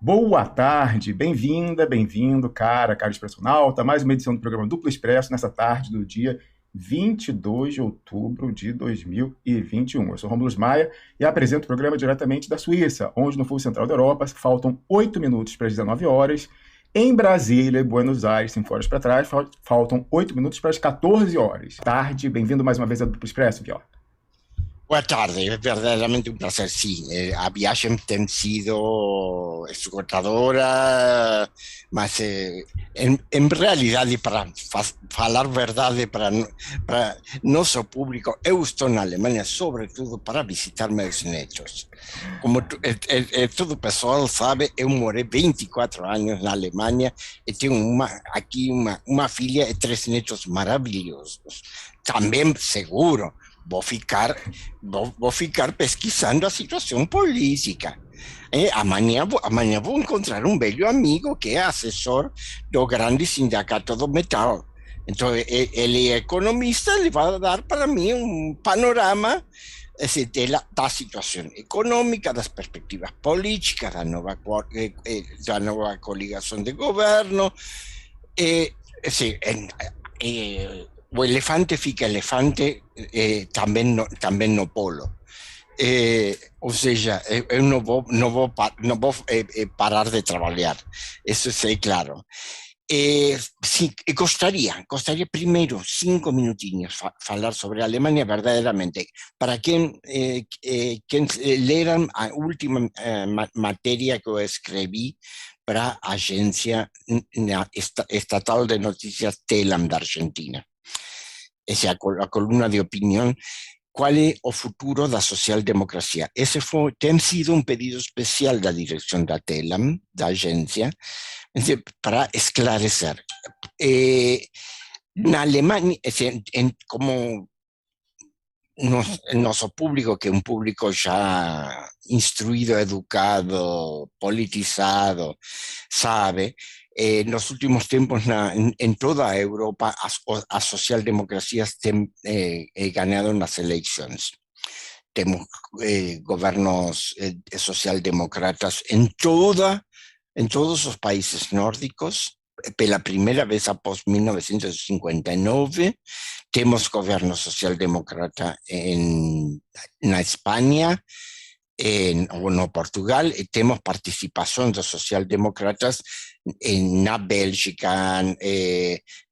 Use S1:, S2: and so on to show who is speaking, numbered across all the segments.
S1: Boa tarde, bem-vinda, bem-vindo, cara expressional. Mais uma edição do programa Duplo Expresso nessa tarde do dia 22 de outubro de 2021. Eu sou Rômulo Maia e apresento o programa diretamente da Suíça, onde no Fuso Central da Europa faltam 8 minutos para as 19 horas. Em Brasília e Buenos Aires, 5 horas para trás, faltam 8 minutos para as 14 horas. Tarde, bem-vindo mais uma vez ao Duplo Expresso, Pior.
S2: Boa tarde, é verdadeiramente um prazer, sim. A viagem tem sido esgotadora, mas em realidade, para falar verdade para nosso público, eu estou na Alemanha, sobretudo, para visitar meus netos. Como todo o pessoal sabe, eu morei 24 anos na Alemanha e tenho aqui uma filha e 3 netos maravilhosos. Também, seguro, vou ficar pesquisando a situação política. Amanhã vou encontrar um velho amigo que é assessor do grande sindicato do metal. Então, ele é economista, ele vai dar para mim um panorama da situação econômica, das perspectivas políticas, da nova coligação de governo. O elefante fica elefante também no polo. Ou seja, eu não vou parar de trabalhar, isso é claro. Sim, gostaria primeiro 5 minutinhos falar sobre a Alemanha verdadeiramente. Para quem leram a última matéria que eu escrevi para a agência estatal de notícias TELAM da Argentina. Essa é a coluna de opinião. Qual é o futuro da social-democracia? Esse tem sido um pedido especial da direção da TELAM, da agência, para esclarecer. Na Alemanha, como nosso público, que é um público já instruído, educado, politizado, sabe, nos últimos tempos em toda a Europa as social-democracias têm ganhado nas eleições. Temos governos social-democratas em todos os países nórdicos. Pela primeira vez após 1959, temos governo social-democrata na Espanha, no Portugal, e temos participação dos social-democratas na Bélgica,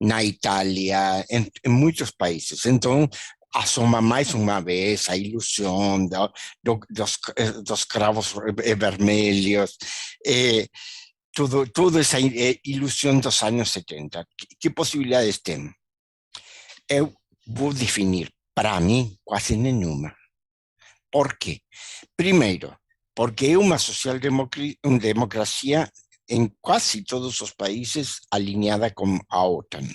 S2: na Itália, em muitos países. Então, assoma mais uma vez a ilusão dos cravos vermelhos, toda essa ilusão dos anos 70. Que possibilidades tem? Eu vou definir, para mim, quase nenhuma. Por quê? Primeiro, porque é uma social-democracia em quase todos os países alinhada com a OTAN.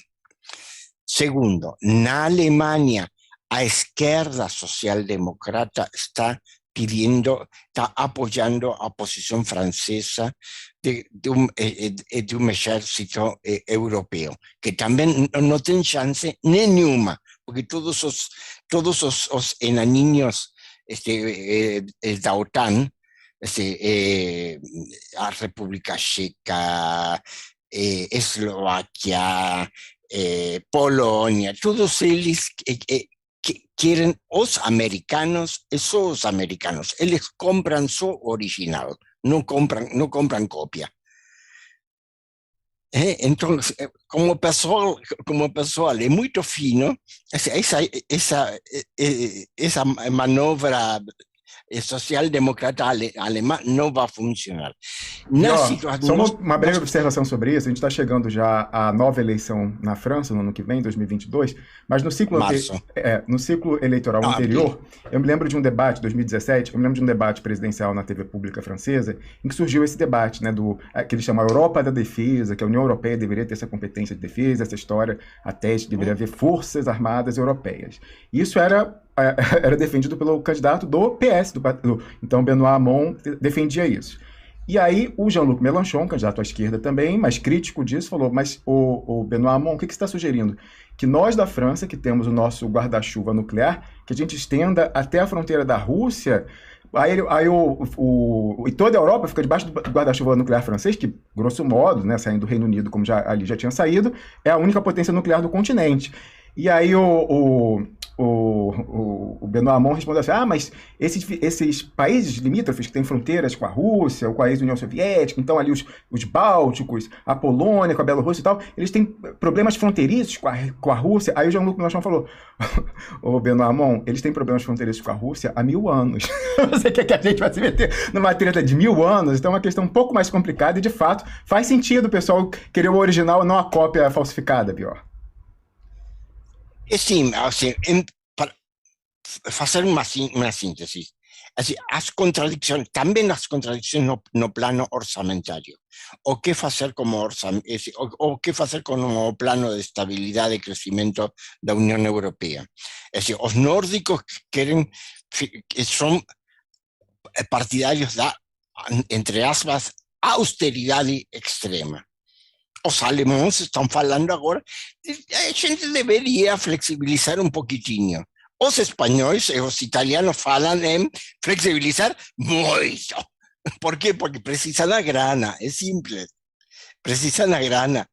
S2: Segundo, na Alemanha, a esquerda social-democrata está apoiando a posição francesa de um exército europeu, que também não tem chance nenhuma, porque todos os enaninhos da OTAN, a República Checa, Eslováquia, Polônia, todos eles querem os americanos e só os americanos. Eles compram só original, não compram cópia. Então, como pessoal é muito fino, essa manobra social-democrata alemã não vai funcionar.
S1: Só uma breve observação sobre isso. A gente está chegando já à nova eleição na França, no ano que vem, 2022, mas no ciclo eleitoral anterior, eu me lembro de um debate, 2017, eu me lembro de um debate presidencial na TV pública francesa, em que surgiu esse debate, né, que eles chamam a Europa da defesa, que a União Europeia deveria ter essa competência de defesa, essa história, a tese deveria haver forças armadas europeias. Isso era defendido pelo candidato do PS, então Benoît Hamon defendia isso. E aí o Jean-Luc Mélenchon, candidato à esquerda também, mas crítico disso, falou, mas o Benoît Hamon, o que você está sugerindo? Que nós da França, que temos o nosso guarda-chuva nuclear, que a gente estenda até a fronteira da Rússia, E toda a Europa fica debaixo do guarda-chuva nuclear francês, que, grosso modo, né, saindo do Reino Unido, como ali já tinha saído, é a única potência nuclear do continente. E aí o Benoît Hamon respondeu assim, mas esses países limítrofes que têm fronteiras com a Rússia, ou com a ex-União Soviética, então ali os Bálticos, a Polônia, com a Bielorrússia e tal, eles têm problemas fronteiriços com a Rússia. Aí o Jean-Luc Mélenchon falou, o Benoît Hamon, eles têm problemas fronteiriços com a Rússia há 1000 anos. Você quer que a gente vai se meter numa treta de 1000 anos? Então é uma questão um pouco mais complicada e, de fato, faz sentido o pessoal querer o original e não a cópia falsificada, pior.
S2: Sim, assim, para fazer uma síntese, assim, também as contradições no plano orçamentário. O que fazer o que fazer com o plano de estabilidade e crescimento da União Europeia? Assim, os nórdicos são partidários da, entre aspas, austeridade extrema. Os alemães estão falando agora, a gente deveria flexibilizar um pouquinho. Os espanhóis e os italianos falam em flexibilizar muito. ¿Por quê? Porque precisam da grana, é simples. Precisam da grana.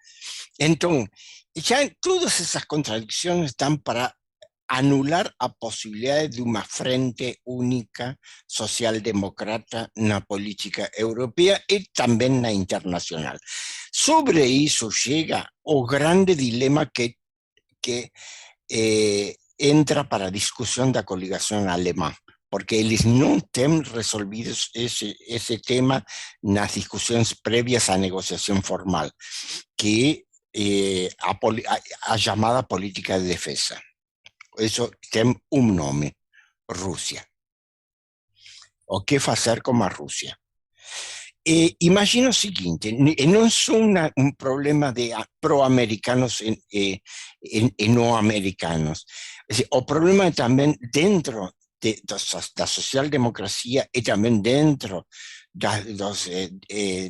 S2: Então, já todas essas contradições estão para anular a possibilidade de uma frente única social-democrata na política europeia e também na internacional. Sobre isso chega o grande dilema que entra para a discussão da coligação alemã, porque eles não têm resolvido esse tema nas discussões prévias à negociação formal, que é a chamada política de defesa. Isso tem um nome, Rússia. O que fazer com a Rússia? Imagina o seguinte, não é um problema de pró-americanos e não americanos. O problema é também dentro da social-democracia e também dentro dos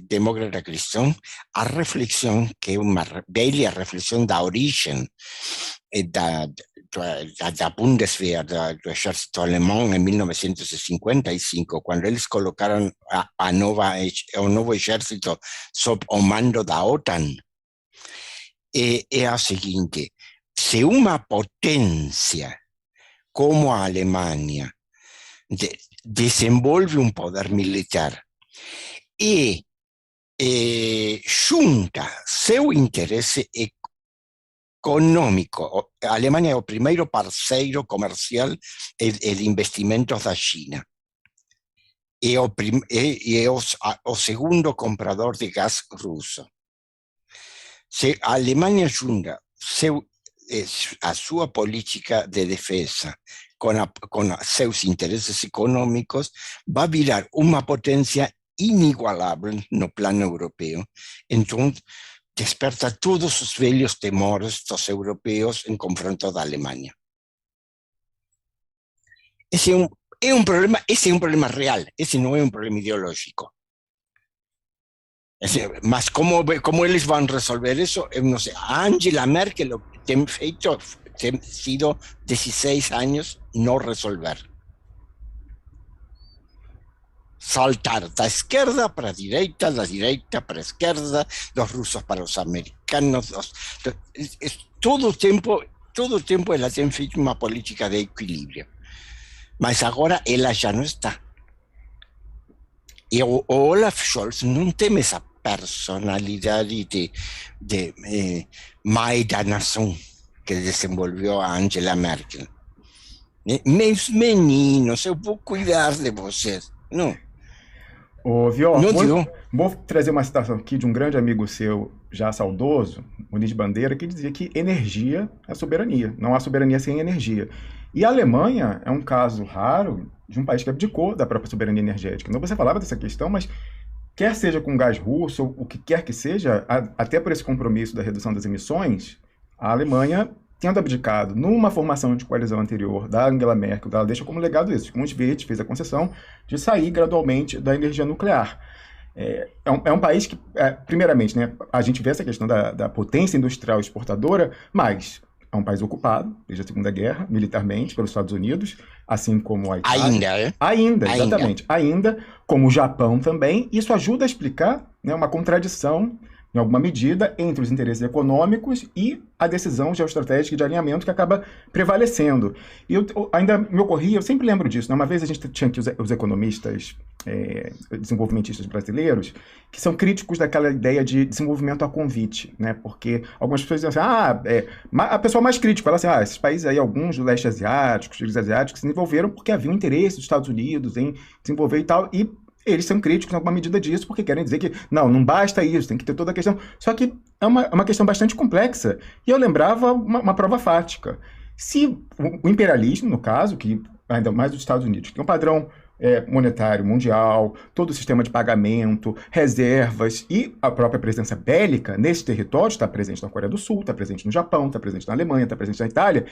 S2: demócratas cristãos, a reflexão, que é uma velha reflexão da origem da Bundeswehr, do exército alemão, em 1955, quando eles colocaram o novo exército sob o mando da OTAN, é a seguinte: se uma potência como a Alemanha desenvolve um poder militar e junta seu interesse econômico. A Alemanha é o primeiro parceiro comercial e de investimentos da China. É o segundo comprador de gás russo. Se a Alemanha junta a sua política de defesa com seus interesses econômicos, vai virar uma potência inigualável no plano europeu. Então, desperta todos os velhos temores dos europeus em confronto da Alemanha. Esse é um problema real, esse não é um problema ideológico. Mas como eles vão resolver isso, eu não sei. A Angela Merkel tem sido 16 anos não resolver. Saltar da esquerda para a direita, da direita para a esquerda, dos russos para os americanos. Todo o tempo ela tem feito uma política de equilíbrio. Mas agora ela já não está. E o Olaf Scholz não tem essa personalidade de mãe da nação que desenvolveu a Angela Merkel. Meus meninos, eu vou cuidar de vocês. Não.
S1: Viola, vou trazer uma citação aqui de um grande amigo seu, já saudoso, Muniz Bandeira, que dizia que energia é soberania, não há soberania sem energia. E a Alemanha é um caso raro de um país que abdicou da própria soberania energética. Então você falava dessa questão, mas quer seja com gás russo, ou o que quer que seja, até por esse compromisso da redução das emissões, a Alemanha, tendo abdicado numa formação de coalizão anterior da Angela Merkel, ela deixa como legado isso. Como Schmidt fez a concessão de sair gradualmente da energia nuclear. É um país que, primeiramente, né, a gente vê essa questão da potência industrial exportadora, mas é um país ocupado, desde a Segunda Guerra, militarmente, pelos Estados Unidos, assim como a Itália. Ainda, exatamente. Ainda, como o Japão também. Isso ajuda a explicar, né, uma contradição, em alguma medida, entre os interesses econômicos e a decisão geoestratégica de alinhamento que acaba prevalecendo. E ainda me ocorria, eu sempre lembro disso, né? Uma vez a gente tinha aqui os economistas desenvolvimentistas brasileiros, que são críticos daquela ideia de desenvolvimento a convite, né? Porque algumas pessoas dizem assim, a pessoa mais crítica fala assim, esses países aí, alguns do leste asiático, os asiáticos, se desenvolveram porque havia um interesse dos Estados Unidos em desenvolver e tal, e eles são críticos em alguma medida disso, porque querem dizer que não basta isso, tem que ter toda a questão. Só que é uma questão bastante complexa. E eu lembrava uma prova fática. Se o imperialismo, no caso, que ainda mais dos Estados Unidos, que é um padrão monetário mundial, todo o sistema de pagamento, reservas e a própria presença bélica nesse território, está presente na Coreia do Sul, está presente no Japão, está presente na Alemanha, está presente na Itália,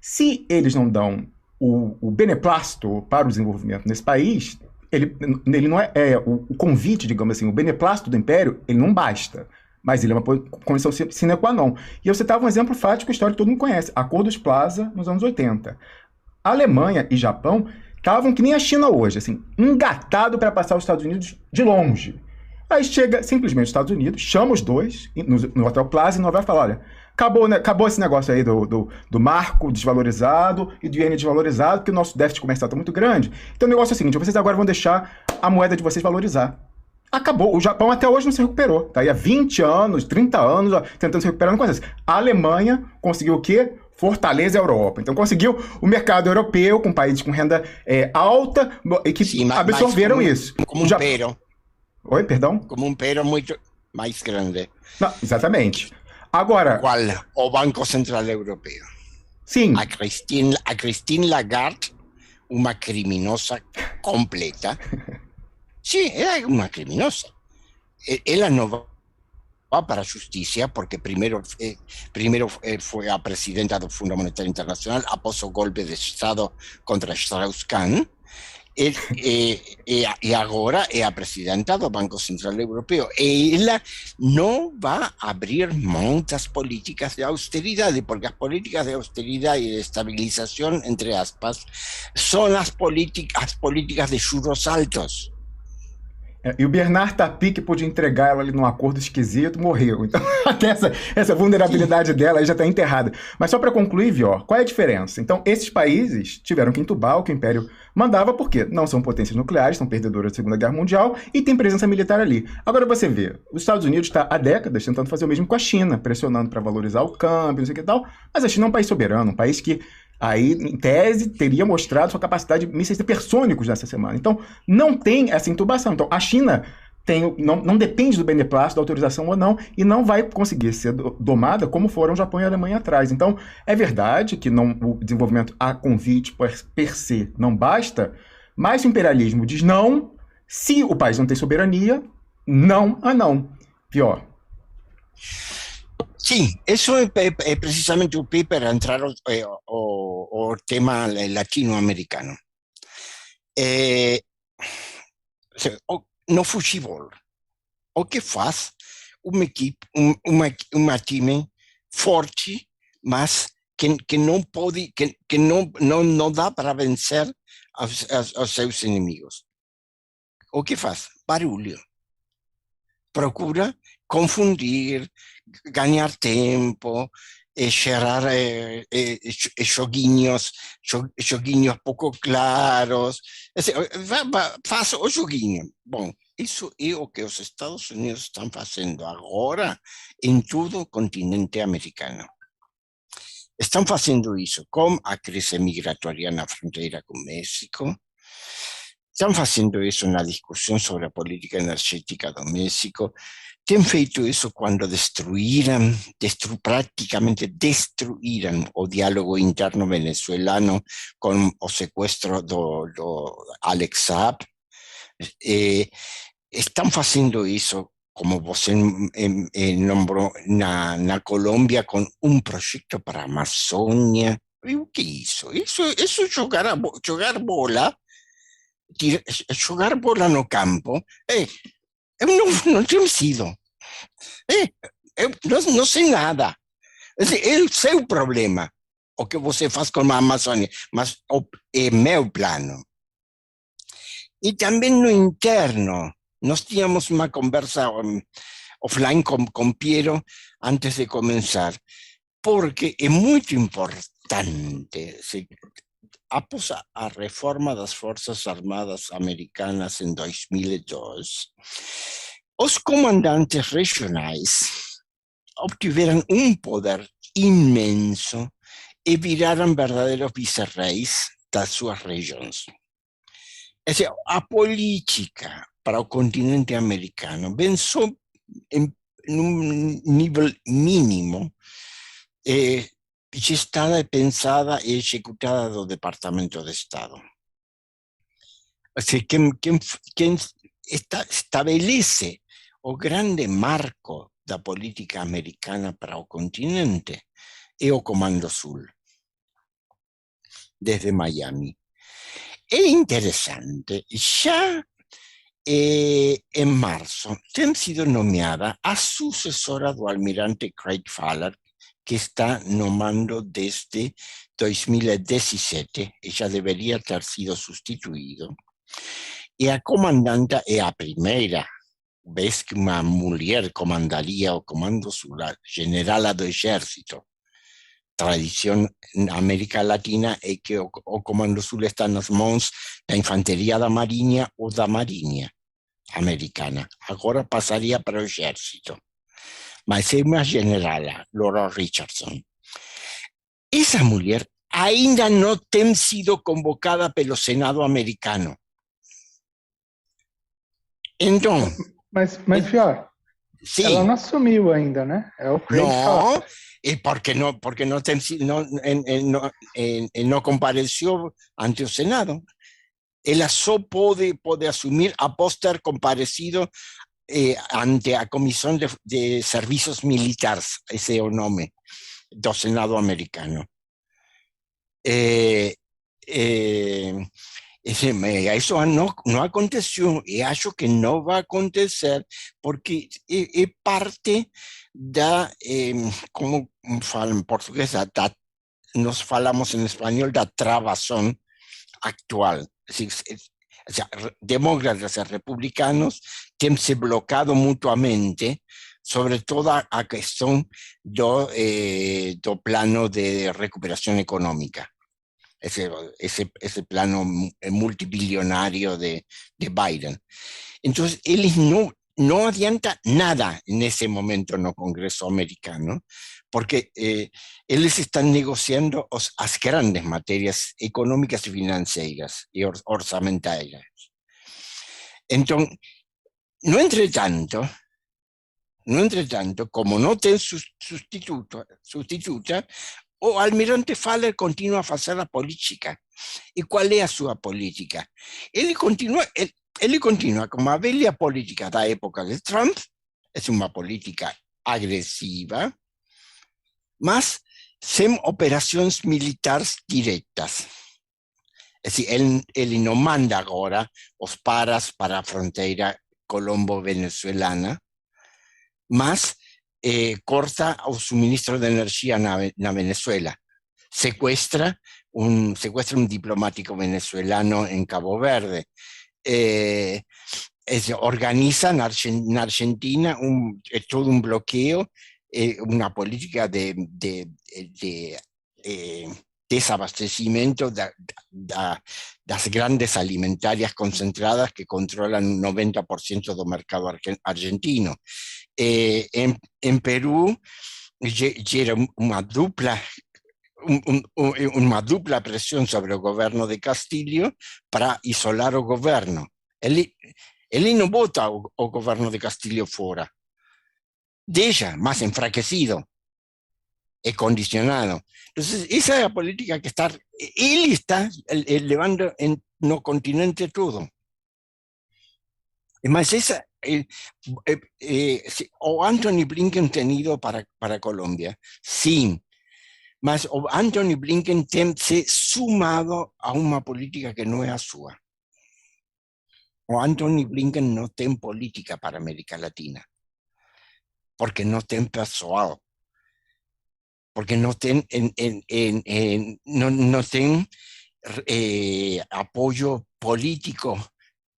S1: se eles não dão o beneplácito para o desenvolvimento nesse país, ele não o convite, digamos assim, o beneplácito do império, ele não basta, mas ele é uma condição sine qua non. E eu citava um exemplo fático histórico que todo mundo conhece, Acordos Plaza nos anos 80. A Alemanha e Japão estavam que nem a China hoje, assim, engatado para passar os Estados Unidos de longe. Aí chega simplesmente os Estados Unidos, chama os dois no Hotel Plaza e não vai falar, olha, acabou esse negócio aí do marco desvalorizado e do iene desvalorizado, porque o nosso déficit comercial está muito grande. Então o negócio é o seguinte, vocês agora vão deixar a moeda de vocês valorizar. Acabou. O Japão até hoje não se recuperou. Tá aí há 20 anos, 30 anos, tentando se recuperar, não acontece. A Alemanha conseguiu o quê? Fortaleza a Europa. Então conseguiu o mercado europeu, com países com renda alta, e que absorveram isso.
S2: Como um pero.
S1: Oi, perdão?
S2: Como um pero muito mais grande.
S1: Não, exatamente. Agora...
S2: Qual? O Banco Central Europeo.
S1: Sim.
S2: A Christine Lagarde, uma criminosa completa. Sim, ela é uma criminosa. Ela não va para a justiça porque primeiro foi a presidenta do Fundo Monetário Internacional após o golpe de Estado contra Strauss-Kahn. E agora é a presidenta do Banco Central Europeu. E ela não vai abrir mão das políticas de austeridade, porque as políticas de austeridade e de estabilização, entre aspas, são as políticas de juros altos.
S1: E o Bernard Tapie, que podia entregar ela ali num acordo esquisito, morreu. Então, até essa vulnerabilidade dela aí já está enterrada. Mas só para concluir, Vior, qual é a diferença? Então, esses países tiveram que entubar o que o Império mandava, porque não são potências nucleares, são perdedoras da Segunda Guerra Mundial e tem presença militar ali. Agora você vê, os Estados Unidos está há décadas tentando fazer o mesmo com a China, pressionando para valorizar o câmbio, não sei o que e tal, mas a China é um país soberano, um país que aí, em tese, teria mostrado sua capacidade de mísseis hipersônicos nessa semana. Então, não tem essa intubação. Então, a China não depende do beneplácito, da autorização ou não, e não vai conseguir ser domada como foram o Japão e a Alemanha atrás. Então, é verdade que o desenvolvimento a convite per se não basta, mas o imperialismo diz não, se o país não tem soberania, não. Pior.
S2: Sim, isso é precisamente o PIB para entrar o tema latino-americano. No futebol, o que faz uma equipe, uma time forte, mas que não pode, que não dá para vencer aos seus inimigos? O que faz? Barulho. Procura confundir, ganhar tempo, gerar joguinhos pouco claros. Faz o joguinho. Bom, isso é o que os Estados Unidos estão fazendo agora em todo o continente americano. Estão fazendo isso com a crise migratória na fronteira com o México. Estão fazendo isso na discussão sobre a política energética do México. Têm feito isso quando praticamente destruíram o diálogo interno venezuelano com o sequestro do Alex Saab. Estão fazendo isso, como você nombrou, na Colômbia, com um projeto para a Amazônia. E o que é isso? Isso é jogar bola. Jogar bola no campo. Eu não tenho sido. Eu não sei nada. É o seu problema, o que você faz com a Amazônia, mas é meu plano. E também no interno, nós tínhamos uma conversa offline com Piero antes de começar, porque é muito importante. Após a reforma das Forças Armadas Americanas em 2002, os comandantes regionais obtiveram um poder imenso e viraram verdadeiros vice-reis das suas regiões. É dizer, a política para o continente americano vem só em um nível mínimo gestada, pensada e executada do Departamento de Estado. O sea, quem estabelece o grande marco da política americana para o continente é o Comando Sul, desde Miami. É interessante, já em março tem sido nomeada a sucessora do almirante Craig Fowler, que está no mando desde 2017, e já deveria ter sido substituído. E a comandante é a primeira vez que uma mulher comandaria o Comando Sul, generala do Exército. Tradição na América Latina é que o Comando Sul está nas mãos da Infantaria da Marinha ou da Marinha americana. Agora passaria para o Exército. Mas é uma generala, Laura Richardson. Essa mulher ainda não tem sido convocada pelo Senado americano. Então...
S3: Mas Fior,
S2: sim,
S3: ela não assumiu ainda, né? É o Craig
S2: não, e porque não compareceu ante o Senado. Ela só pode assumir após ter comparecido ante a Comissão de Serviços Militares, esse é o nome do Senado americano. Isso não aconteceu e acho que não vai acontecer porque é parte da, como falam em português, nós falamos em espanhol da travação actual. Demócratas e republicanos têm se bloqueado mutuamente sobre toda a questão do plano de recuperação econômica. Ese plano multibillonario de Biden. Entonces, él no adianta nada en ese momento en el Congreso americano, porque ellos están negociando las grandes materias económicas y financieras y orzamentarias. Entonces, no entre tanto, como no tiene sustituta, o almirante Fowler continua a fazer a política. E qual é a sua política? Ele continua com a velha política da época de Trump, é uma política agressiva, mas sem operações militares diretas. É dizer, ele não manda agora os paras para a fronteira colombo-venezuelana, mas corta o suministro de energía na Venezuela, secuestra un diplomático venezolano en Cabo Verde, organiza en Argentina todo un bloqueo, una política de desabastecimiento de las grandes alimentarias concentradas que controlan un 90% del mercado argentino. En Perú era una dupla presión sobre el gobierno de Castillo para isolar el gobierno. Él no vota o gobierno de Castillo fuera. De ella, más enfraquecido, condicionado. Entonces, esa es la política que él está elevando en no continente todo. Mas esa, o Anthony Blinken tenido para Colombia, sí, mas o Anthony Blinken se sumado a una política que no es a suya. O Anthony Blinken no tiene política para América Latina, porque no tiene personal. porque não tem, não tem apoio político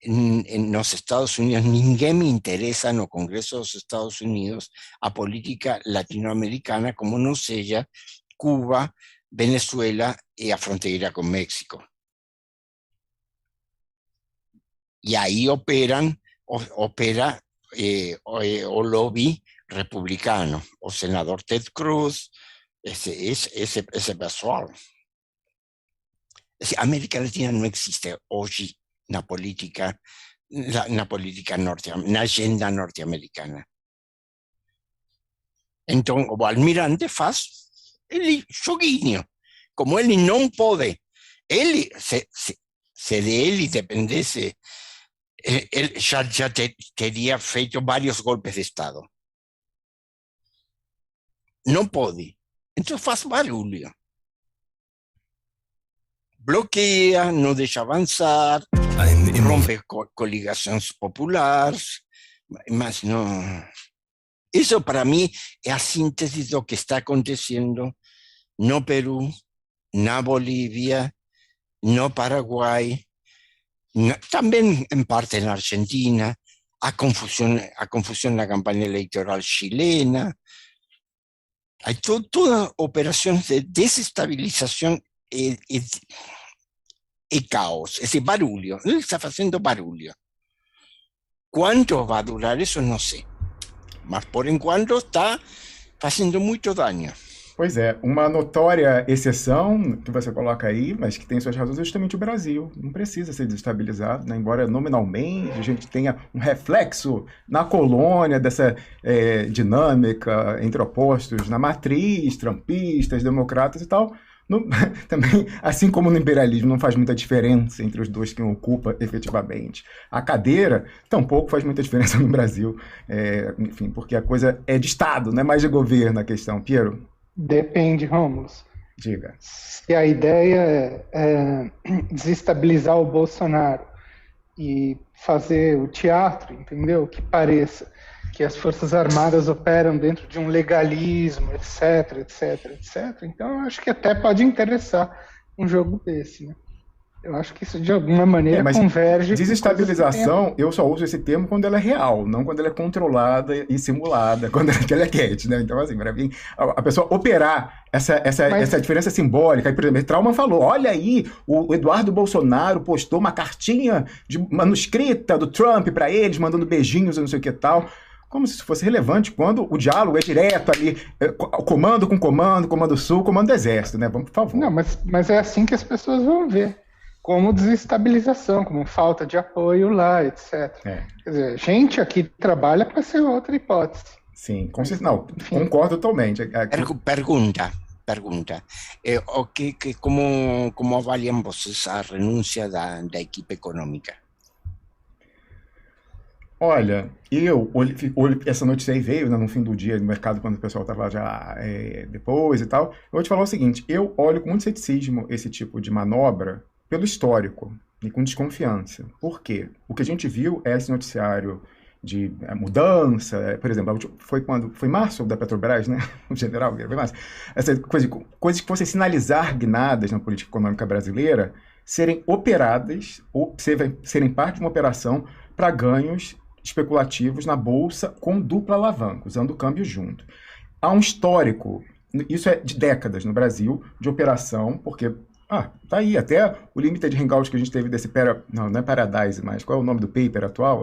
S2: nos Estados Unidos. Ninguém me interesa no Congreso dos Estados Unidos a política latino-americana como não seja Cuba, Venezuela e a fronteira com México. Y ahí opera o lobby republicano, o senador Ted Cruz, ese pessoal. América Latina no existe hoy na política na agenda norte-americana. Entonces, o almirante faz ele joguinho. Como ele não pode, se de ele dependesse, él ya teria feito vários golpes de Estado. Não pode. Então faz barulho. Bloqueia, não deixa avançar, rompe coligações populares, mas não... Isso para mim é a síntese do que está acontecendo no Peru, na Bolívia, no Paraguai, también en parte en Argentina, a confusión en la campaña electoral chilena. Hay toda operación de desestabilización y caos, ese barulho. Él está haciendo barulho. ¿Cuánto va a durar eso? No sé. Mas por enquanto está fazendo muito dano.
S1: Pois é, uma notória exceção que você coloca aí, mas que tem suas razões, é justamente o Brasil. Não precisa ser desestabilizado, né? Embora nominalmente a gente tenha um reflexo na colônia dessa dinâmica entre opostos, na matriz, trampistas, democratas e tal. Também, assim como no imperialismo, não faz muita diferença entre os dois que ocupa efetivamente. A cadeira tampouco faz muita diferença no Brasil, enfim, porque a coisa é de Estado, não é mais de governo a questão. Piero?
S3: Depende, Rômulo.
S1: Diga.
S3: Se a ideia é desestabilizar o Bolsonaro e fazer o teatro, entendeu? Que pareça que as Forças Armadas operam dentro de um legalismo, etc, etc, etc. Então, eu acho que até pode interessar um jogo desse, né? Eu acho que isso, de alguma maneira, converge...
S1: Desestabilização, eu só uso esse termo quando ela é real, não quando ela é controlada e simulada, quando ela é quente, né? Então, assim, para mim, a pessoa operar essa diferença simbólica... Por exemplo, Trauman falou, olha aí, o Eduardo Bolsonaro postou uma cartinha manuscrita do Trump para eles, mandando beijinhos e não sei o que tal... Como se isso fosse relevante quando o diálogo é direto ali, comando com comando, comando sul, comando exército, né? Vamos, por favor.
S3: Não, mas é assim que as pessoas vão ver. Como desestabilização, como falta de apoio lá, etc. Quer dizer, gente aqui trabalha para ser outra hipótese.
S1: Sim, concordo totalmente.
S2: Pergunta. Como avaliam vocês a renúncia da equipe econômica?
S1: Olha, essa notícia aí veio, né, no fim do dia no mercado, quando o pessoal estava já depois e tal. Eu vou te falar o seguinte, eu olho com muito ceticismo esse tipo de manobra pelo histórico e com desconfiança. Por quê? O que a gente viu é esse noticiário de mudança, por exemplo, foi março da Petrobras, né? O general, foi março. Essa coisas que fossem sinalizar guinadas na política econômica brasileira serem operadas, ou serem parte de uma operação para ganhos especulativos na Bolsa com dupla alavanca, usando o câmbio junto. Há um histórico, isso é de décadas no Brasil, de operação, porque, tá aí, até o limited hangout que a gente teve desse, não é Paradise, mas qual é o nome do paper atual?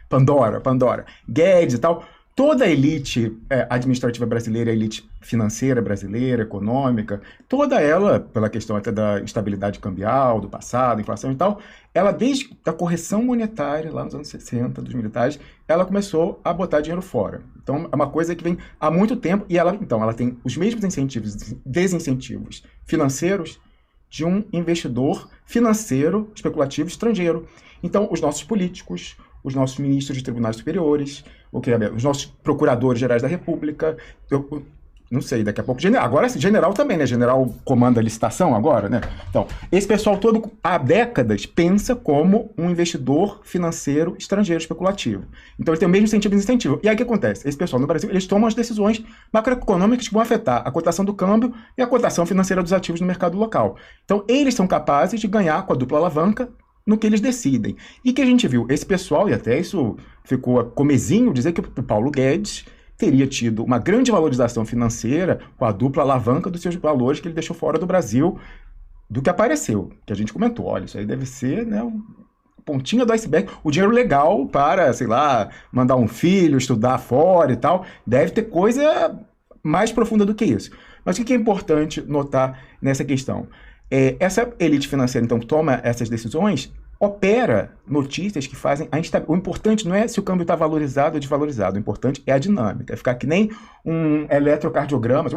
S1: Pandora, Guedes e tal. Toda a elite administrativa brasileira, a elite financeira brasileira, econômica, toda ela, pela questão até da instabilidade cambial, do passado, inflação e tal, ela desde a correção monetária, lá nos anos 60, dos militares, ela começou a botar dinheiro fora. Então, é uma coisa que vem há muito tempo e ela tem os mesmos incentivos, desincentivos financeiros de um investidor financeiro especulativo estrangeiro. Então, os nossos políticos, os nossos ministros de tribunais superiores, os nossos procuradores gerais da República, Não sei, daqui a pouco. Agora, general também, né? General comanda a licitação agora, né? Então, esse pessoal todo, há décadas, pensa como um investidor financeiro estrangeiro especulativo. Então, ele tem o mesmo sentido de incentivo. E aí, o que acontece? Esse pessoal no Brasil, eles tomam as decisões macroeconômicas que vão afetar a cotação do câmbio e a cotação financeira dos ativos no mercado local. Então, eles são capazes de ganhar com a dupla alavanca no que eles decidem. E que a gente viu, esse pessoal, e até isso ficou comezinho, dizer que o Paulo Guedes teria tido uma grande valorização financeira com a dupla alavanca dos seus valores que ele deixou fora do Brasil, do que apareceu, que a gente comentou. Olha, isso aí deve ser, né, pontinha do iceberg. O dinheiro legal para, sei lá, mandar um filho, estudar fora e tal, deve ter coisa mais profunda do que isso. Mas o que é importante notar nessa questão? Essa elite financeira, então, toma essas decisões, opera notícias que fazem a instabilidade. O importante não é se o câmbio está valorizado ou desvalorizado, o importante é a dinâmica, é ficar que nem um eletrocardiograma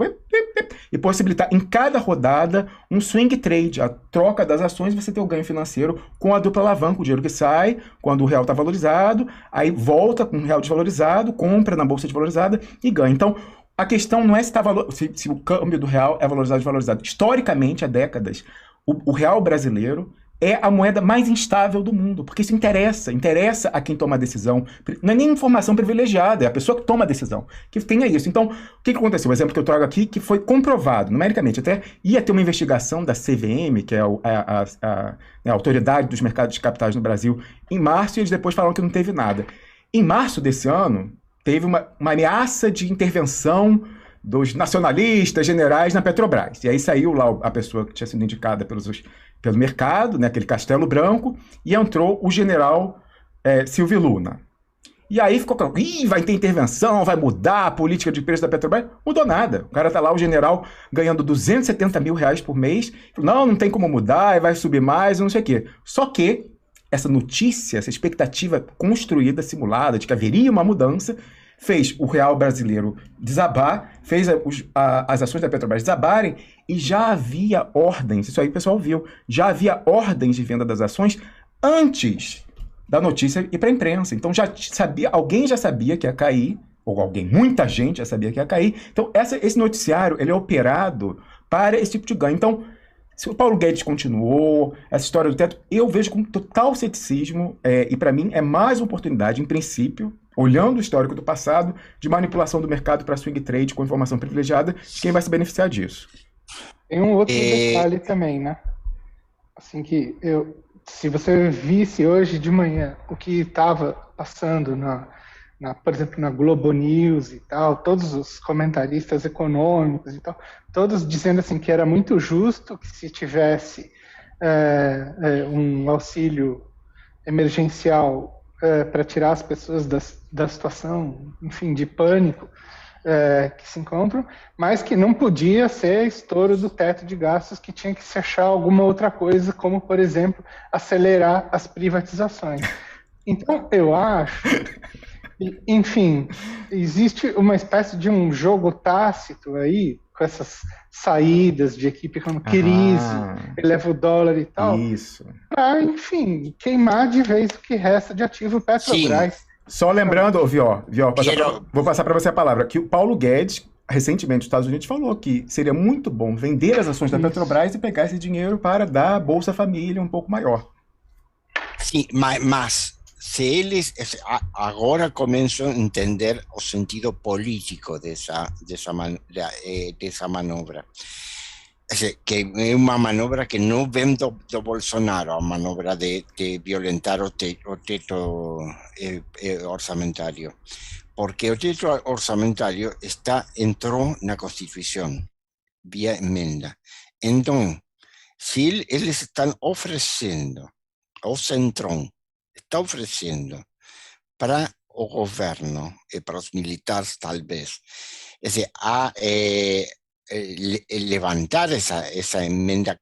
S1: e possibilitar em cada rodada um swing trade, a troca das ações, você ter o ganho financeiro com a dupla alavanca, o dinheiro que sai quando o real está valorizado, aí volta com o real desvalorizado, compra na bolsa desvalorizada e ganha. Então, a questão não é se o câmbio do real é valorizado ou desvalorizado. Historicamente, há décadas, o real brasileiro é a moeda mais instável do mundo, porque isso interessa a quem toma a decisão. Não é nem informação privilegiada, é a pessoa que toma a decisão, que tenha isso. Então, o que aconteceu? O exemplo que eu trago aqui, que foi comprovado, numericamente, até ia ter uma investigação da CVM, que é a Autoridade dos Mercados de Capitais no Brasil, em março, e eles depois falaram que não teve nada. Em março desse ano, teve uma ameaça de intervenção dos nacionalistas generais na Petrobras. E aí saiu lá a pessoa que tinha sido indicada pelo mercado, né, aquele Castelo Branco, e entrou o general Silvio Luna. E aí ficou claro, vai ter intervenção, vai mudar a política de preço da Petrobras. Mudou nada. O cara tá lá, o general, ganhando R$270 mil por mês. Não tem como mudar, vai subir mais, não sei o quê. Só que essa notícia, essa expectativa construída, simulada, de que haveria uma mudança, fez o real brasileiro desabar, fez as ações da Petrobras desabarem, e já havia ordens, isso aí o pessoal viu, já havia ordens de venda das ações antes da notícia ir para a imprensa. Então alguém já sabia que ia cair, ou muita gente já sabia que ia cair. Então esse noticiário, ele é operado para esse tipo de ganho. Então, se o Paulo Guedes continuou, essa história do teto, eu vejo com total ceticismo, e para mim é mais uma oportunidade, em princípio, olhando o histórico do passado, de manipulação do mercado para swing trade com informação privilegiada, quem vai se beneficiar disso.
S3: Tem um outro detalhe também, né? Assim que se você visse hoje de manhã o que estava passando por exemplo, na Globo News e tal, todos os comentaristas econômicos e tal, todos dizendo assim que era muito justo que se tivesse um auxílio emergencial para tirar as pessoas da situação, enfim, de pânico que se encontram, mas que não podia ser estouro do teto de gastos, que tinha que se achar alguma outra coisa, como, por exemplo, acelerar as privatizações. Então, eu acho, enfim, existe uma espécie de um jogo tácito aí, com essas saídas de equipe como crise, eleva o dólar e tal, para, enfim, queimar de vez o que resta de ativo Petrobras.
S1: Sim. Só lembrando, Vior, vou passar para você a palavra, que o Paulo Guedes, recentemente, nos Estados Unidos, falou que seria muito bom vender as ações da Petrobras e pegar esse dinheiro para dar a Bolsa Família um pouco maior.
S2: Sim, mas se eles agora começam a entender o sentido político dessa manobra. Que é uma manobra que não vem do Bolsonaro, a manobra de violentar o teto orçamentário. Porque o teto orçamentário entrou na Constituição, via emenda. Então, se eles estão oferecendo, o Centrão está oferecendo para o governo e para os militares, talvez, levantar esa emenda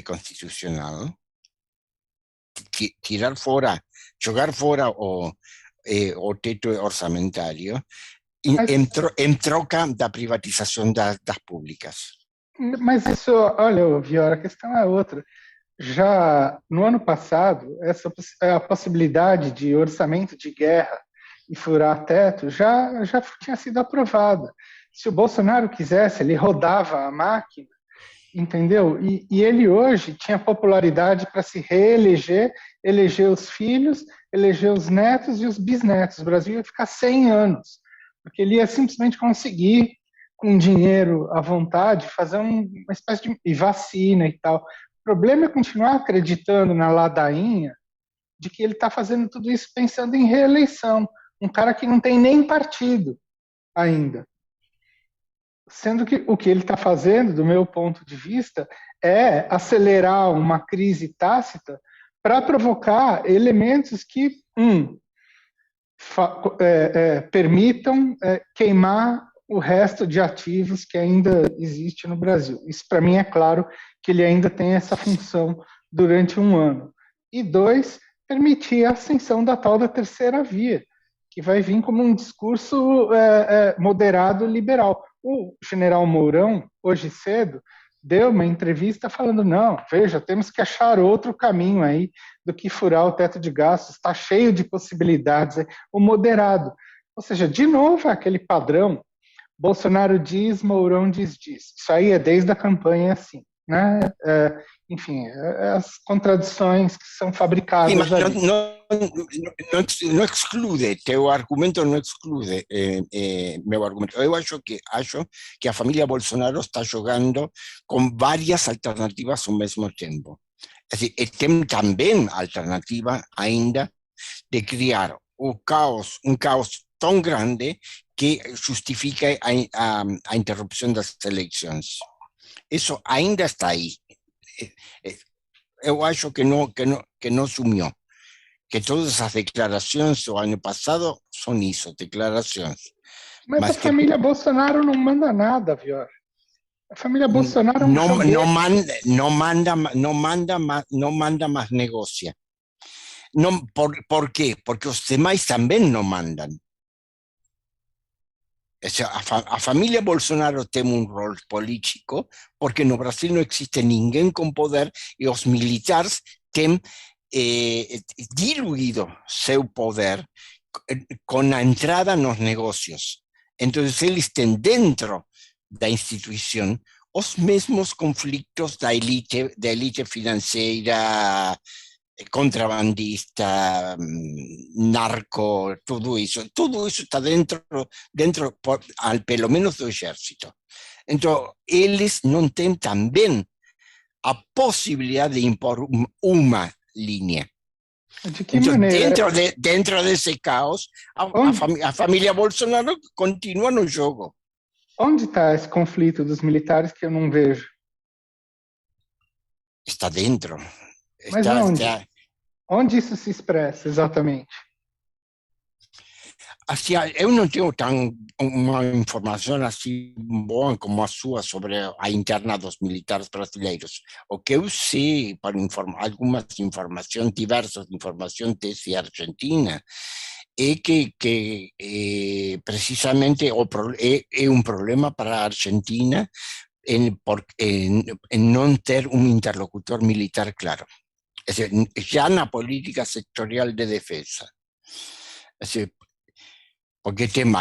S2: constitucional, tirar fora, jogar fora o teto orçamentário em troca da privatização das públicas.
S3: Mas isso, olha, Viora, a questão é outra. Já no ano passado, a possibilidade de orçamento de guerra e furar teto já tinha sido aprovada. Se o Bolsonaro quisesse, ele rodava a máquina, entendeu? E ele hoje tinha popularidade para se reeleger, eleger os filhos, eleger os netos e os bisnetos. O Brasil ia ficar 100 anos, porque ele ia simplesmente conseguir, com dinheiro à vontade, fazer uma espécie de vacina e tal. O problema é continuar acreditando na ladainha de que ele está fazendo tudo isso pensando em reeleição. Um cara que não tem nem partido ainda. Sendo que o que ele está fazendo, do meu ponto de vista, é acelerar uma crise tácita para provocar elementos que, permitam queimar o resto de ativos que ainda existe no Brasil. Isso, para mim, é claro que ele ainda tem essa função durante um ano. E 2, permitir a ascensão da tal da terceira via, que vai vir como um discurso moderado liberal. O general Mourão, hoje cedo, deu uma entrevista falando, não, veja, temos que achar outro caminho aí do que furar o teto de gastos, está cheio de possibilidades, o moderado. Ou seja, de novo, aquele padrão, Bolsonaro diz, Mourão diz. Isso aí é desde a campanha assim, né? Enfim, as contradições que são fabricadas.
S2: Sí, no exclude, teu argumento não exclude meu argumento. Eu acho que a família Bolsonaro está jogando com várias alternativas ao mesmo tempo. É decir, tem também a alternativa ainda de criar um caos tão grande que justifica a interrupção das eleições. Isso ainda está aí. Eu acho que não sumiu. Que todas as declarações do ano passado são isso, declarações.
S3: Mas a família Bolsonaro não manda nada, Vior. A família Bolsonaro
S2: não manda, mas negocia. Não, por quê? Porque os demais também não mandam. A família Bolsonaro tem um rol político porque no Brasil não existe ninguém com poder e os militares têm diluído seu poder com a entrada nos negócios. Então, eles têm dentro da instituição os mesmos conflitos da elite financeira, contrabandista, narco, tudo isso está dentro pelo menos do exército. Então, eles não têm também a possibilidade de impor uma linha.
S3: De que maneira?
S2: Dentro desse caos, a família Bolsonaro continua no jogo.
S3: Onde está esse conflito dos militares que eu não vejo?
S2: Está dentro.
S3: Mas onde? Onde isso se expressa exatamente?
S2: Assim, eu não tenho uma informação assim boa como a sua sobre a interna dos militares brasileiros. O que eu sei, para algumas informações, diversas informações desde a Argentina, é que precisamente é um problema para a Argentina em não ter um interlocutor militar claro. Es decir, ya na política sectorial de defensa. Es decir, porque tem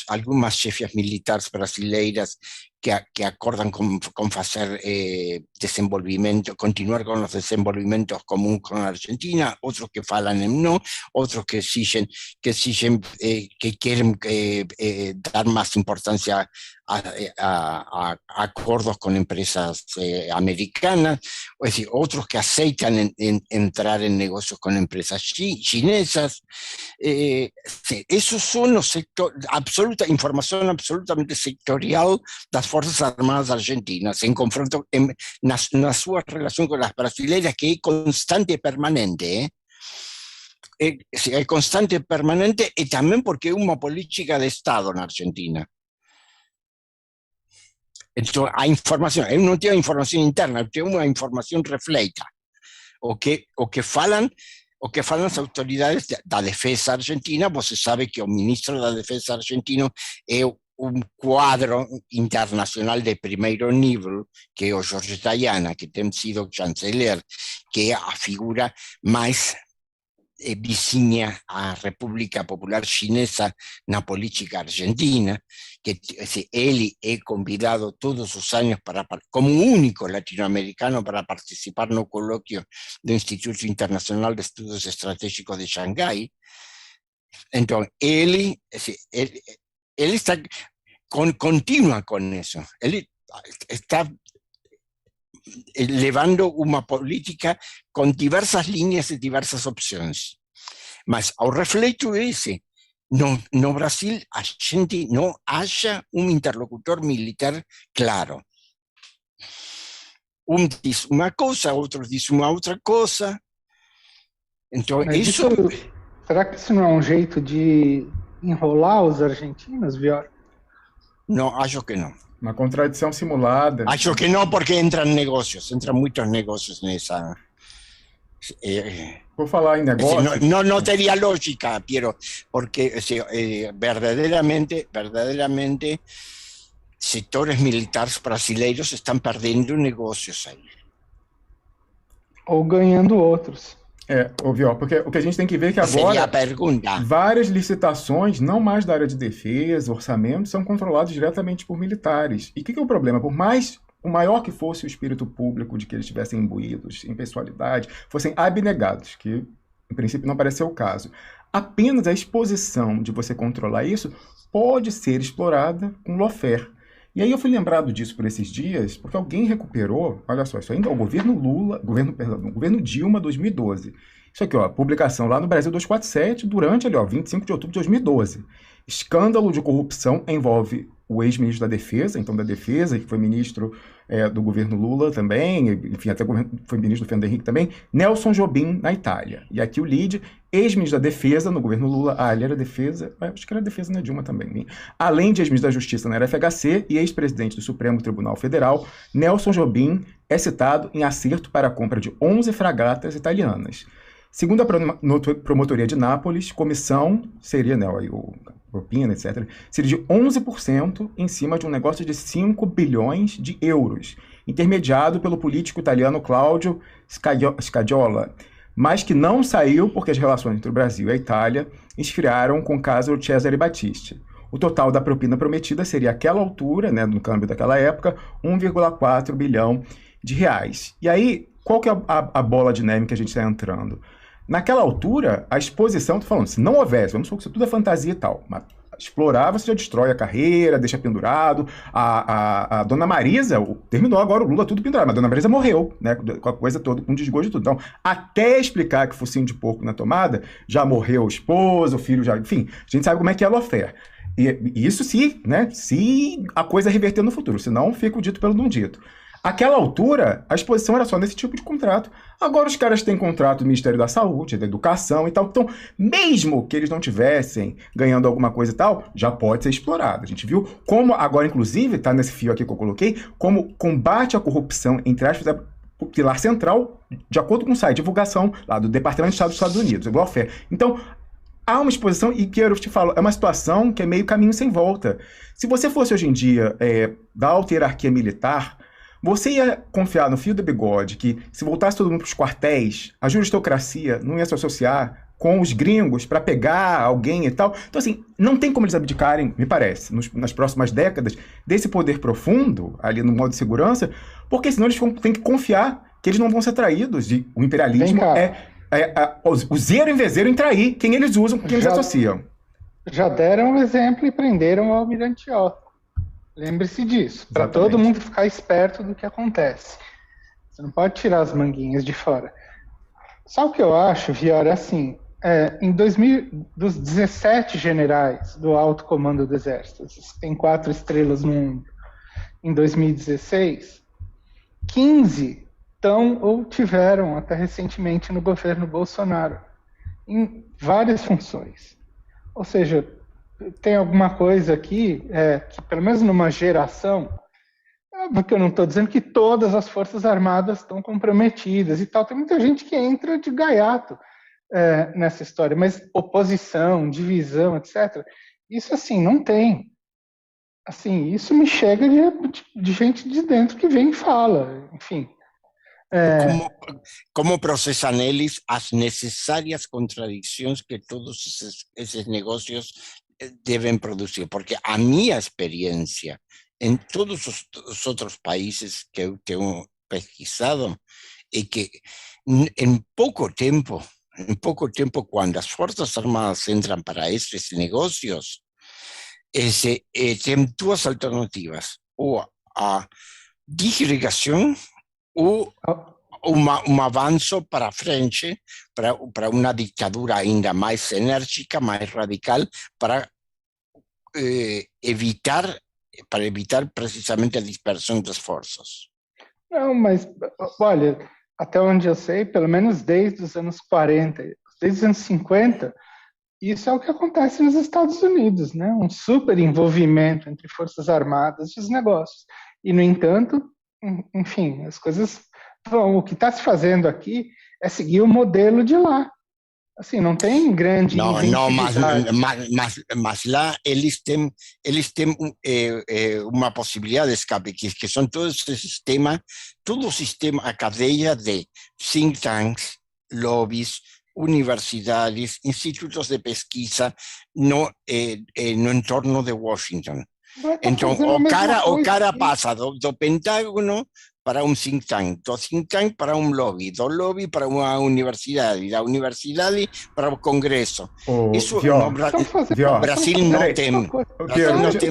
S2: algumas chefias militares brasileiras que acordam com fazer desenvolvimento, continuar com os desenvolvimentos comuns com a Argentina, outros que falam em não, outros que exigem que querem dar mais importância a acordos com empresas americanas, es decir, otros que aceitan entrar en negocios con empresas chinesas. Esos son los información absolutamente sectorial das Fuerzas Armadas Argentinas en confronto na su relación con las brasileiras, que es constante y permanente. Es constante y permanente, y también porque es una política de Estado en Argentina. Então, a informação, eu não tenho informação interna, eu tenho uma informação refleita. O que falam as autoridades da defesa argentina. Você sabe que o ministro da defesa argentino é um quadro internacional de primeiro nível, que é o Jorge Tayana, que tem sido chanceler, que é a figura mais vizinha à República Popular Chinesa na política argentina, que ele é convidado todos os anos como único latino-americano para participar no colóquio do Instituto Internacional de Estudos Estratégicos de Xangai. Então, ele está continua com isso. Ele está levando uma política com diversas linhas e diversas opções. Mas, ao reflexo esse, no Brasil, a gente não acha um interlocutor militar claro. Um diz uma coisa, outro diz uma outra coisa. Então, isso...
S3: Será que isso não é um jeito de enrolar os argentinos, Viola?
S2: Não, acho que não.
S1: Uma contradição simulada.
S2: Acho que não, porque entram muitos negócios nessa...
S1: Por falar em negócios...
S2: não teria lógica, Piero, porque verdadeiramente setores militares brasileiros estão perdendo negócios aí.
S3: Ou ganhando outros.
S1: Óbvio, porque o que a gente tem que ver é que agora várias licitações, não mais da área de defesa, orçamento, são controlados diretamente por militares. E o que é o problema? Por mais o maior que fosse o espírito público de que eles estivessem imbuídos em pessoalidade, fossem abnegados, que em princípio não parece ser o caso. Apenas a exposição de você controlar isso pode ser explorada com lawfare. E aí eu fui lembrado disso por esses dias, porque alguém recuperou, olha só, isso ainda é o governo Dilma 2012. Isso aqui, ó, publicação lá no Brasil 247, durante ali, ó, 25 de outubro de 2012. Escândalo de corrupção envolve o ex-ministro da Defesa, então da Defesa, que foi ministro do governo Lula também, enfim, até foi ministro do Fernando Henrique também, Nelson Jobim, na Itália. E aqui o lead, ex-ministro da Defesa no governo Lula, ele era Defesa, acho que era Defesa na Dilma também, hein? Além de ex-ministro da Justiça na FHC e ex-presidente do Supremo Tribunal Federal, Nelson Jobim é citado em acerto para a compra de 11 fragatas italianas. Segundo a promotoria de Nápoles, comissão seria, né, o propina, etc., seria de 11% em cima de um negócio de 5 bilhões de euros, intermediado pelo político italiano Claudio Scagiola, mas que não saiu porque as relações entre o Brasil e a Itália esfriaram com o caso Cesare Battisti. O total da propina prometida seria, àquela altura, né, no câmbio daquela época, 1,4 bilhão de reais. E aí, qual que é a bola de neve que a gente está entrando? Naquela altura, a exposição, tô falando, se não houvesse, vamos supor que isso tudo é fantasia e tal, mas explorar, você já destrói a carreira, deixa pendurado. A dona Marisa, terminou agora o Lula tudo pendurado, mas a dona Marisa morreu, né, com a coisa toda, com desgosto de tudo. Então, até explicar que focinho de porco na tomada, já morreu o esposo, o filho já, enfim, a gente sabe como é que é a lawfare. E isso se a coisa reverter no futuro, senão fica o dito pelo não dito. Aquela altura, a exposição era só nesse tipo de contrato. Agora os caras têm contrato do Ministério da Saúde, da Educação e tal. Então, mesmo que eles não tivessem ganhando alguma coisa e tal, já pode ser explorado. A gente viu como, agora inclusive, tá nesse fio aqui que eu coloquei, como combate à corrupção, entre aspas, é o pilar central, de acordo com o site de divulgação lá do Departamento de Estado dos Estados Unidos, o lawfare. Então, há uma exposição, e que eu te falo, é uma situação que é meio caminho sem volta. Se você fosse hoje em dia da alta hierarquia militar, você ia confiar no fio do bigode que, se voltasse todo mundo para os quartéis, a juristocracia não ia se associar com os gringos para pegar alguém e tal? Então, assim, não tem como eles abdicarem, me parece, nas próximas décadas, desse poder profundo, ali no modo de segurança, porque senão eles têm que confiar que eles não vão ser traídos. E o imperialismo o zero em vez zero em trair quem eles usam, com quem eles associam.
S3: Já deram um exemplo e prenderam o Almirante Otto. Lembre-se disso, para todo mundo ficar esperto do que acontece. Você não pode tirar as manguinhas de fora. Só o que eu acho, Viola, é assim, dos 17 generais do alto comando do Exército, tem 4 estrelas no mundo, em 2016, 15 estão ou tiveram até recentemente no governo Bolsonaro, em várias funções. Ou seja, tem alguma coisa aqui que, pelo menos numa geração, porque eu não estou dizendo que todas as Forças Armadas estão comprometidas e tal, tem muita gente que entra de gaiato nessa história, mas oposição, divisão, etc., isso assim, não tem. Assim, isso me chega de gente de dentro que vem e fala, enfim.
S2: Como processam eles as necessárias contradições que todos esses negócios devem produzir? Porque a minha experiência em todos os outros países que eu tenho pesquisado é que em pouco tempo, quando as Forças Armadas entram para esses negócios, tem duas alternativas: ou a desligação ou avanço para frente, para uma ditadura ainda mais enérgica, mais radical, para evitar precisamente a dispersão das forças.
S3: Não, mas, olha, até onde eu sei, pelo menos desde os anos 40, desde os anos 50, isso é o que acontece nos Estados Unidos, né? Um super envolvimento entre forças armadas e os negócios. E, no entanto, enfim, as coisas vão. O que está se fazendo aqui é seguir o modelo de lá. Assim, não tem grande inventividade.
S2: Mas lá eles têm uma possibilidade de escape, que são todo o sistema, a cadeia de think tanks, lobbies, universidades, institutos de pesquisa no entorno de Washington. Então, o cara passa do Pentágono para um think tank, do think tank para um lobby, do lobby para uma universidade, da universidade para o Congresso. Isso no Brasil não tem.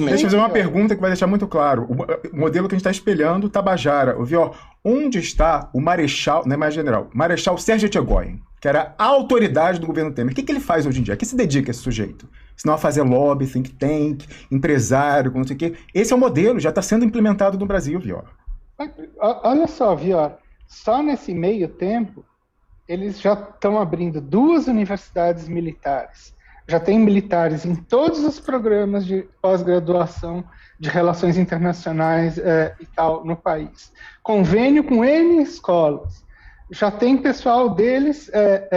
S1: Deixa eu fazer uma pergunta que vai deixar muito claro. O modelo que a gente está espelhando, Tabajara. Onde está o Marechal, não é mais general, Marechal Sérgio Etchegóin, que era a autoridade do governo Temer? O que ele faz hoje em dia? A que se dedica esse sujeito? Se não a fazer lobby, think tank, empresário, não sei o quê. Esse é o modelo, já está sendo implementado no Brasil, Vior.
S3: Olha só, Vior, só nesse meio tempo, eles já estão abrindo 2 universidades militares. Já tem militares em todos os programas de pós-graduação de relações internacionais e tal no país. Convênio com N escolas. Já tem pessoal deles,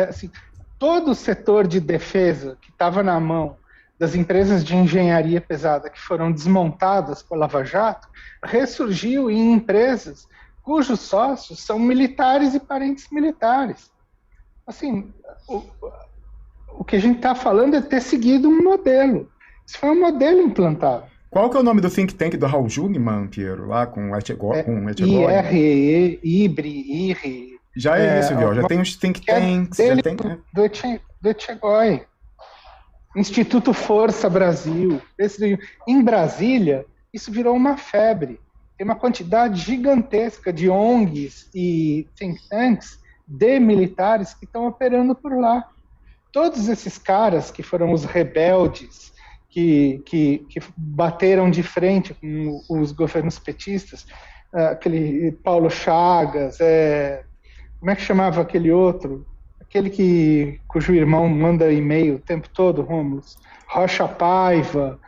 S3: assim, todo o setor de defesa que estava na mão das empresas de engenharia pesada que foram desmontadas por Lava Jato, ressurgiu em empresas cujos sócios são militares e parentes militares. Assim, o que a gente está falando é ter seguido um modelo. Isso foi um modelo implantado.
S1: Qual que é o nome do think tank do Raul Jungmann, Piero, lá com o Etchegóin?
S3: IRE.
S1: Já é isso, Vior. Já tem os think tanks.
S3: Do Etchegóin. Instituto Força Brasil. Em Brasília, isso virou uma febre. Tem uma quantidade gigantesca de ONGs e think tanks de militares que estão operando por lá. Todos esses caras que foram os rebeldes, que bateram de frente com os governos petistas, aquele Paulo Chagas, como é que chamava aquele outro? Aquele cujo irmão manda e-mail o tempo todo, Rômulo, Rocha Paiva,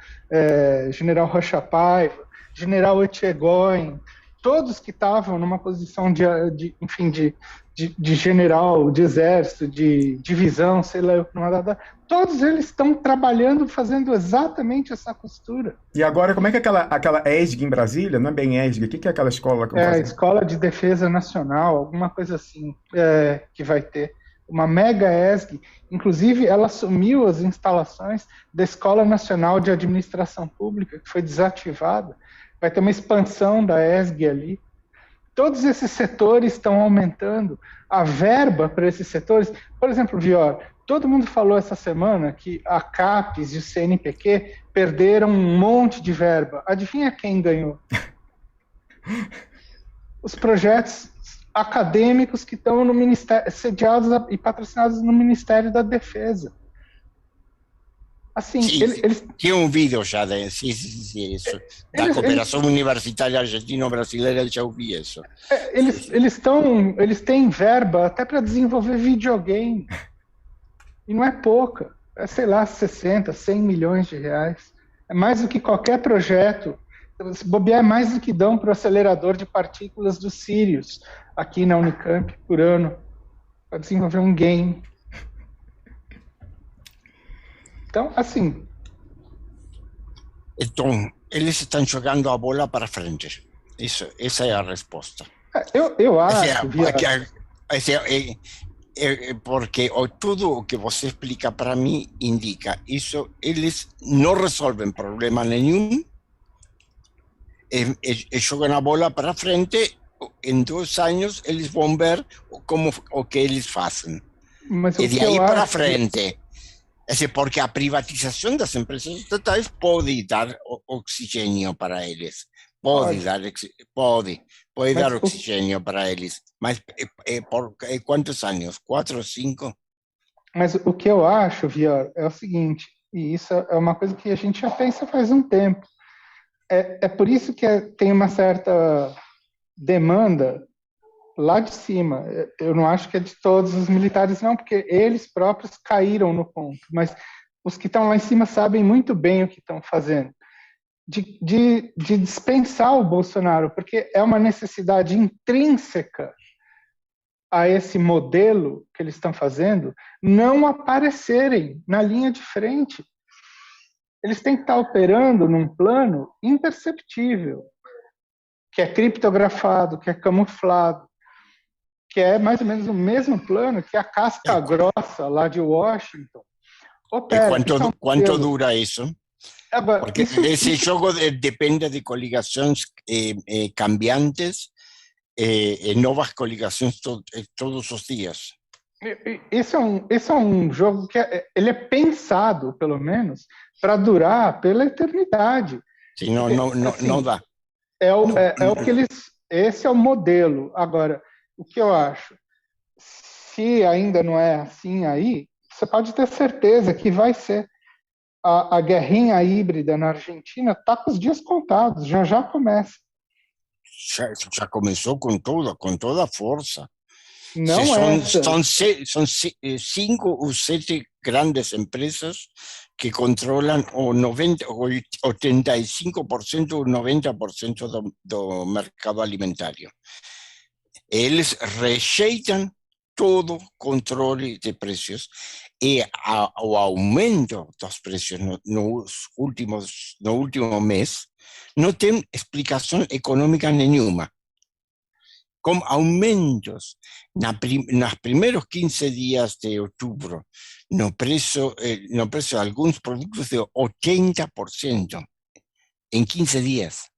S3: General Rocha Paiva, General Etchegóin, todos que estavam numa posição de general, de exército, de divisão, sei lá, todos eles estão trabalhando, fazendo exatamente essa costura.
S1: E agora, como é que aquela ESG em Brasília, não é bem ESG, o que é aquela escola?
S3: Escola de Defesa Nacional, alguma coisa assim, que vai ter. Uma mega ESG, inclusive ela assumiu as instalações da Escola Nacional de Administração Pública, que foi desativada, vai ter uma expansão da ESG ali. Todos esses setores estão aumentando, a verba para esses setores, por exemplo, Vior, todo mundo falou essa semana que a CAPES e o CNPq perderam um monte de verba, adivinha quem ganhou? Os projetos acadêmicos que estão no Ministério, sediados e patrocinados no Ministério da Defesa. Assim, eles
S2: tinha um vídeo já isso, da cooperação universitária argentino-brasileira, eu já ouvi isso.
S3: Eles têm verba até para desenvolver videogame. E não é pouca. É, sei lá, 60, 100 milhões de reais. É mais do que qualquer projeto. Se bobear, é mais do que dão para o acelerador de partículas dos Sirius aqui na Unicamp por ano, para desenvolver um game. Então, assim...
S2: Então, eles estão jogando a bola para frente. Essa é a resposta.
S3: Eu acho,
S2: porque tudo o que você explica para mim indica isso, eles não resolvem problema nenhum, jogam a bola para frente, em 2 anos eles vão ver como o que eles fazem.
S3: Mas
S2: E de aí para frente, porque a privatização das empresas estatais pode dar oxigênio para eles. Pode dar oxigênio para eles, mas por quantos anos? 4 ou 5?
S3: Mas o que eu acho, Vior, é o seguinte, e isso é uma coisa que a gente já pensa faz um tempo. É por isso que tem uma certa demanda lá de cima. Eu não acho que é de todos os militares, não, porque eles próprios caíram no ponto, mas os que estão lá em cima sabem muito bem o que estão fazendo. De dispensar o Bolsonaro, porque é uma necessidade intrínseca a esse modelo que eles estão fazendo, não aparecerem na linha de frente. Eles têm que estar operando num plano imperceptível, que é criptografado, que é camuflado, que é mais ou menos o mesmo plano que a casca grossa lá de Washington opera.
S2: Quanto dura isso? Porque esse jogo depende de coligações cambiantes, novas coligações todos os dias.
S3: Esse é um jogo que ele é pensado, pelo menos, para durar pela eternidade.
S2: Sim, não dá.
S3: Esse é o modelo. Agora, o que eu acho, se ainda não é assim aí, você pode ter certeza que vai ser. A guerrinha híbrida na Argentina está com os dias contados, já começa.
S2: Já começou com toda a força.
S3: Não
S2: são 5 ou 7 grandes empresas que controlam o 85% ou 90% do mercado alimentário. Eles rejeitam todo controle de preços e o aumento dos preços no último mês não tem explicação econômica nenhuma. Com aumentos nos primeiros 15 dias de outubro, no preço de alguns produtos de 80% em 15 dias.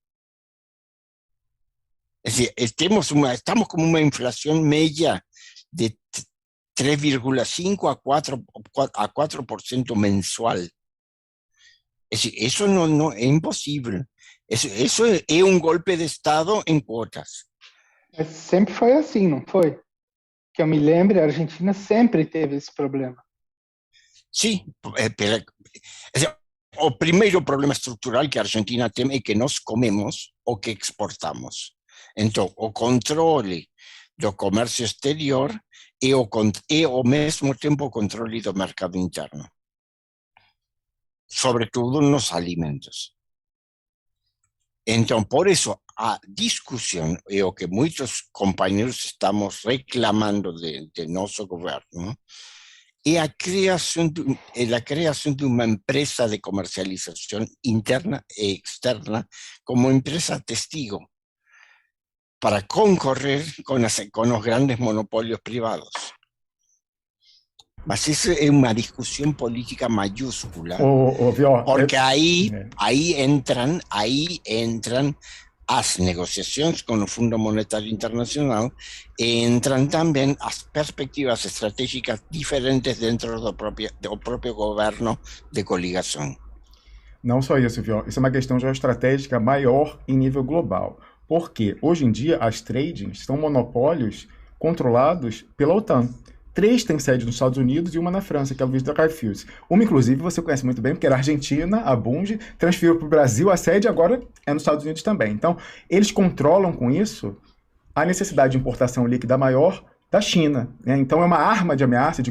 S2: Es decir, estamos com uma inflação média de 3,5 a 4% mensual. Es decir, eso no es imposible. Eso es un golpe de Estado en cuotas.
S3: Mas sempre foi assim, não foi? Que eu me lembre, a Argentina sempre teve esse problema.
S2: Sim, o primeiro problema estrutural que a Argentina tem é que nós comemos o que exportamos. Então, o controle do comércio exterior e ao mesmo tempo o controle do mercado interno, sobretudo nos alimentos. Então, por isso, a discussão é o que muitos companheiros estamos reclamando de nosso governo, é a criação de uma empresa de comercialização interna e externa como empresa testigo, para concorrer con los grandes monopolios privados. Mas eso es una discusión política mayúscula, porque ahí entran las negociaciones con el Fondo Monetario Internacional, entran también las perspectivas estratégicas diferentes dentro do próprio governo de coligação.
S1: Não só isso, Vior. Isso é uma questão geoestratégica maior em nível global. Porque, hoje em dia, as tradings são monopólios controlados pela OTAN. 3 têm sede nos Estados Unidos e uma na França, que é o Visa Carrefour. Uma, inclusive, você conhece muito bem, porque era Argentina, a Bunge, transferiu para o Brasil, a sede agora é nos Estados Unidos também. Então, eles controlam com isso a necessidade de importação líquida maior da China, né? Então é uma arma de ameaça,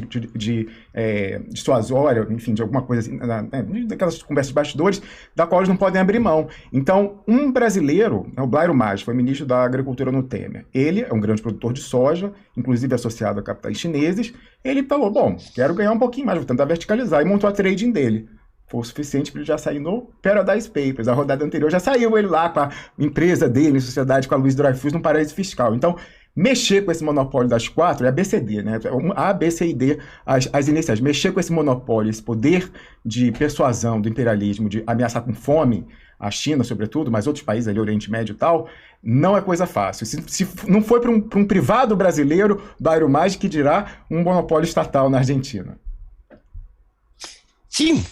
S1: dissuasória, enfim, de alguma coisa assim, daquelas conversas de bastidores, da qual eles não podem abrir mão. Então, um brasileiro, o Blairo Maggi, foi ministro da Agricultura no Temer. Ele é um grande produtor de soja, inclusive associado a capitais chineses. Ele falou, bom, quero ganhar um pouquinho mais, vou tentar verticalizar, e montou a trading dele. foi o suficiente para ele já sair no Paradise Papers. A rodada anterior já saiu ele lá com a empresa dele, em sociedade com a Luiz Dreyfus, num paraíso fiscal. Então, mexer com esse monopólio das 4 é ABCD, né? A, B, C e D, as iniciais. Mexer com esse monopólio, esse poder de persuasão do imperialismo, de ameaçar com fome a China, sobretudo, mas outros países ali, Oriente Médio e tal, não é coisa fácil. Se não foi para um privado brasileiro da Aeromage, que dirá um monopólio estatal na Argentina.
S2: Sim.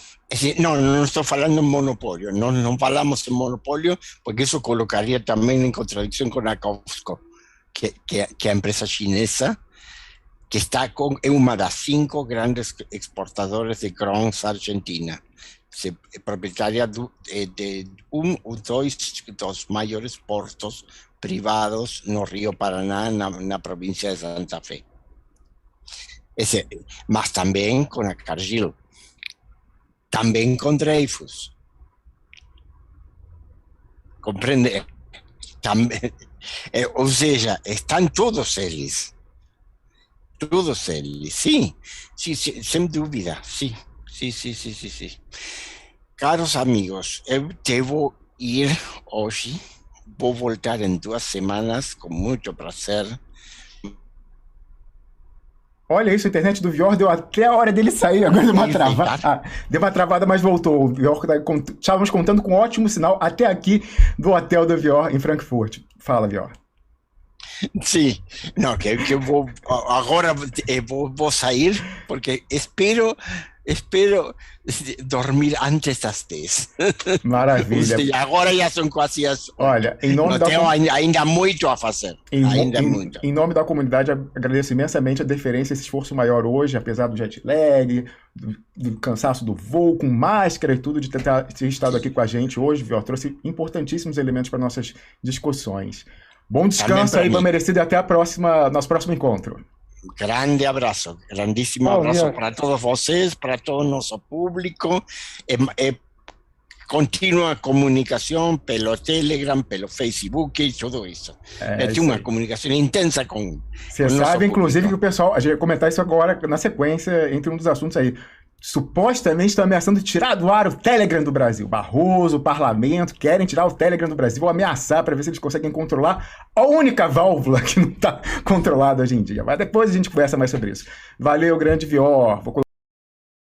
S2: No estoy hablando en monopolio, no hablamos en monopolio porque eso colocaría también en contradicción con la COSCO, que es empresa chinesa, que es una de las 5 grandes exportadores de grãos a Argentina. Propietaria de dos mayores portos privados no Río Paraná, en la provincia de Santa Fe. Mas también con la Cargill. También con Dreyfus. ¿Comprende? También, o sea, están todos ellos. Todos ellos, sí, sin duda, sí. Caros amigos, debo ir hoy. Voy a voltar en 2 semanas con mucho placer.
S1: Olha isso, a internet do Vior deu até a hora dele sair, agora deu uma travada. Deu uma travada, mas voltou. O Vior, estávamos contando com um ótimo sinal até aqui do hotel do Vior em Frankfurt. Fala, Vior.
S2: Sim, não, que eu vou agora vou sair porque espero dormir antes das 10.
S1: Maravilha.
S2: Agora já são quase as 8.
S1: Olha, em nome
S2: tenho ainda muito a fazer.
S1: Em nome da comunidade, agradeço imensamente a deferência, esse esforço maior hoje, apesar do jet lag, do cansaço do voo, com máscara e tudo, de ter estado aqui com a gente hoje, Vior. Trouxe importantíssimos elementos para nossas discussões. Bom descanso aí, merecido, e até nosso próximo encontro.
S2: Grande abraço, grandíssimo abraço para todos vocês, para todo o nosso público. Contínua comunicação pelo Telegram, pelo Facebook e tudo isso. Tem uma comunicação intensa com
S1: Você sabe, inclusive, público. Que o pessoal, a gente vai comentar isso agora na sequência, entre um dos assuntos aí. Supostamente estão ameaçando tirar do ar o Telegram do Brasil. Barroso, o parlamento, querem tirar o Telegram do Brasil, vão ameaçar para ver se eles conseguem controlar a única válvula que não está controlada hoje em dia. Mas depois a gente conversa mais sobre isso. Valeu, grande Vior.